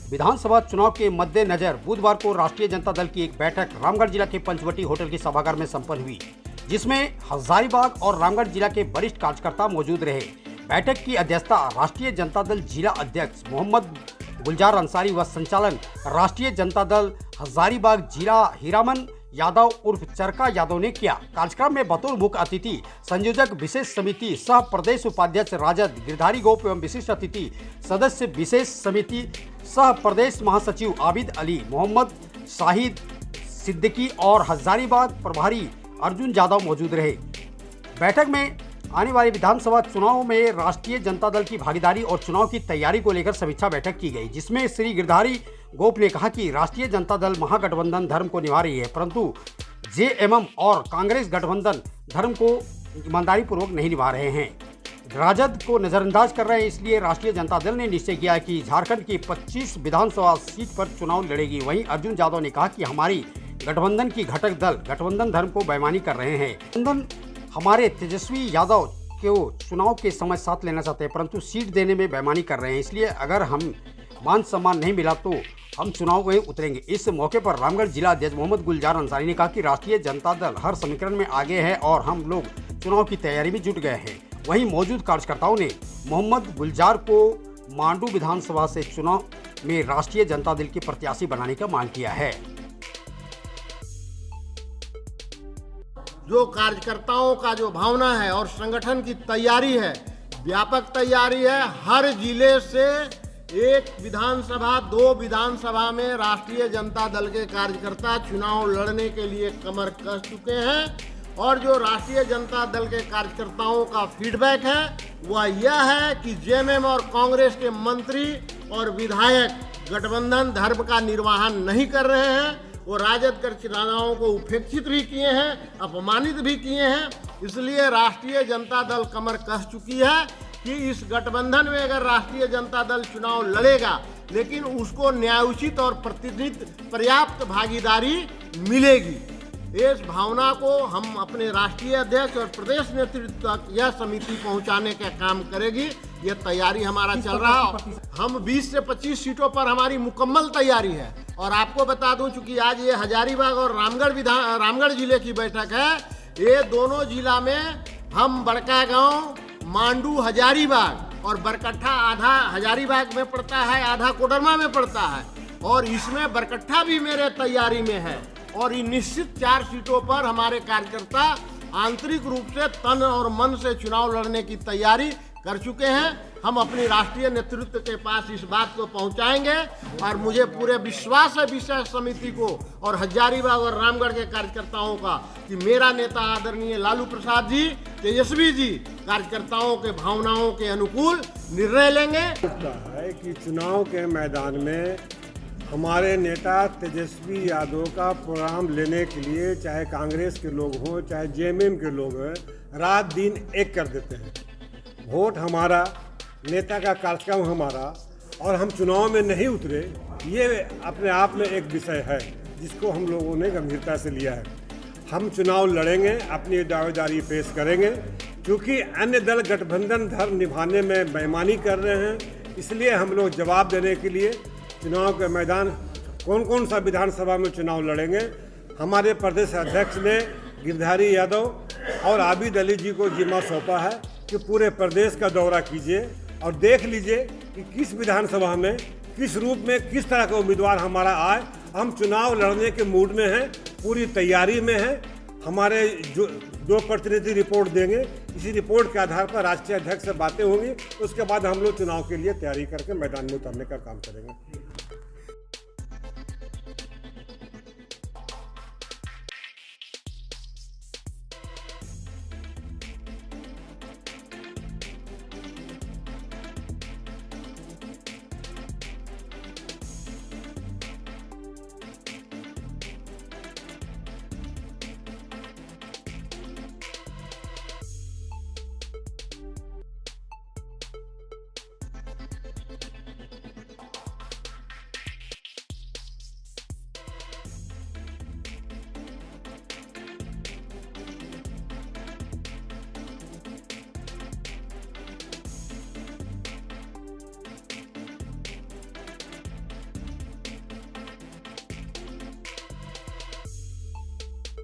विधानसभा चुनाव के मद्देनजर बुधवार को राष्ट्रीय जनता दल की एक बैठक रामगढ़ जिला के पंचवटी होटल के सभागार में संपन्न हुई, जिसमें हजारीबाग और रामगढ़ जिला के वरिष्ठ कार्यकर्ता मौजूद रहे। बैठक की अध्यक्षता राष्ट्रीय जनता दल जिला अध्यक्ष मोहम्मद गुलजार अंसारी व संचालन राष्ट्रीय जनता दल हजारीबाग जिला हीरामन यादव उर्फ चरका यादव ने किया। कार्यक्रम में बतौर मुख्य अतिथि संयोजक विशेष समिति सह प्रदेश उपाध्यक्ष राजद गिरधारी गोप एवं विशिष्ट अतिथि सदस्य विशेष समिति सह प्रदेश महासचिव आबिद अली, मोहम्मद शाहिद सिद्दीकी और हजारीबाग प्रभारी अर्जुन यादव मौजूद रहे। बैठक में आने वाले विधानसभा चुनाव में राष्ट्रीय जनता दल की भागीदारी और चुनाव की तैयारी को लेकर समीक्षा बैठक की गई, जिसमें श्री गिरधारी गोप ने कहा कि राष्ट्रीय जनता दल महागठबंधन धर्म को निभा रही है, परंतु जेएमएम और कांग्रेस गठबंधन धर्म को ईमानदारी पूर्वक नहीं निभा रहे हैं, राजद को नजरअंदाज कर रहे हैं। इसलिए राष्ट्रीय जनता दल ने निश्चय किया कि झारखंड की 25 विधानसभा सीट पर चुनाव लड़ेगी। वहीं अर्जुन यादव ने कहा कि हमारी गठबंधन की घटक दल गठबंधन धर्म को बेईमानी कर रहे हैं। गठबंधन हमारे तेजस्वी यादव को चुनाव के समय साथ लेना चाहते हैं, परंतु सीट देने में बेईमानी कर रहे हैं। इसलिए अगर हम मान सम्मान नहीं मिला तो हम चुनाव में उतरेंगे। इस मौके पर रामगढ़ जिला अध्यक्ष मोहम्मद गुलजार अंसारी ने कहा कि राष्ट्रीय जनता दल हर समीकरण में आगे है और हम लोग चुनाव की तैयारी में जुट गए हैं। वहीं मौजूद कार्यकर्ताओं ने मोहम्मद गुलजार को मांडू विधानसभा से चुनाव में राष्ट्रीय जनता दल की प्रत्याशी बनाने का मांग किया है। जो कार्यकर्ताओं का जो भावना है और संगठन की तैयारी है, व्यापक तैयारी है। हर जिले से एक विधानसभा 2 विधानसभा में राष्ट्रीय जनता दल के कार्यकर्ता चुनाव लड़ने के लिए कमर कस चुके हैं और जो राष्ट्रीय जनता दल के कार्यकर्ताओं का फीडबैक है वह यह है कि जेएमएम और कांग्रेस के मंत्री और विधायक गठबंधन धर्म का निर्वहन नहीं कर रहे हैं। वो राजद कार्यकर्ताओं को उपेक्षित भी किए हैं, अपमानित भी किए हैं। इसलिए राष्ट्रीय जनता दल कमर कस चुकी है कि इस गठबंधन में अगर राष्ट्रीय जनता दल चुनाव लड़ेगा, लेकिन उसको न्यायोचित और प्रतिनिधित्व पर्याप्त भागीदारी मिलेगी। इस भावना को हम अपने राष्ट्रीय अध्यक्ष और प्रदेश नेतृत्व तक यह समिति पहुंचाने का काम करेगी। यह तैयारी हमारा चल रहा है। हम 20 से 25 सीटों पर हमारी मुकम्मल तैयारी है। और आपको बता दूं, चूंकि आज ये हजारीबाग और रामगढ़ जिले की बैठक है, ये दोनों जिला में हम बड़का गांव, मांडू, हजारीबाग और बरकट्ठा आधा हजारीबाग में पड़ता है, आधा कोडरमा में पड़ता है और इसमें बरकट्ठा भी मेरे तैयारी में है। और इन निश्चित 4 सीटों पर हमारे कार्यकर्ता आंतरिक रूप से तन और मन से चुनाव लड़ने की तैयारी कर चुके हैं। हम अपनी राष्ट्रीय नेतृत्व के पास इस बात को पहुंचाएंगे और मुझे पूरे विश्वास है विशेष समिति को और हजारीबाग और रामगढ़ के कार्यकर्ताओं का कि मेरा नेता आदरणीय लालू प्रसाद जी, तेजस्वी जी कार्यकर्ताओं के भावनाओं के अनुकूल निर्णय लेंगे। है कि चुनाव के मैदान में हमारे नेता तेजस्वी यादव का प्रोग्राम लेने के लिए चाहे कांग्रेस के लोग हों चाहे जेएमएम के लोग हों, रात दिन एक कर देते हैं। वोट हमारा, नेता का कार्यक्रम हमारा और हम चुनाव में नहीं उतरे, ये अपने आप में एक विषय है जिसको हम लोगों ने गंभीरता से लिया है। हम चुनाव लड़ेंगे, अपनी दावेदारी पेश करेंगे, क्योंकि अन्य दल गठबंधन धर्म निभाने में बेईमानी कर रहे हैं। इसलिए हम लोग जवाब देने के लिए चुनाव के मैदान कौन कौन सा विधानसभा में चुनाव लड़ेंगे, हमारे प्रदेश अध्यक्ष ने गिरधारी यादव और आबिद अली जी को जिम्मा सौंपा है कि पूरे प्रदेश का दौरा कीजिए और देख लीजिए कि किस विधानसभा में किस रूप में किस तरह का उम्मीदवार हमारा आए। हम चुनाव लड़ने के मूड में हैं, पूरी तैयारी में हैं। हमारे जो प्रतिनिधि रिपोर्ट देंगे, इसी रिपोर्ट के आधार पर राष्ट्रीय अध्यक्ष से बातें होंगी, उसके बाद हम लोग चुनाव के लिए तैयारी करके मैदान में उतरने का काम करेंगे।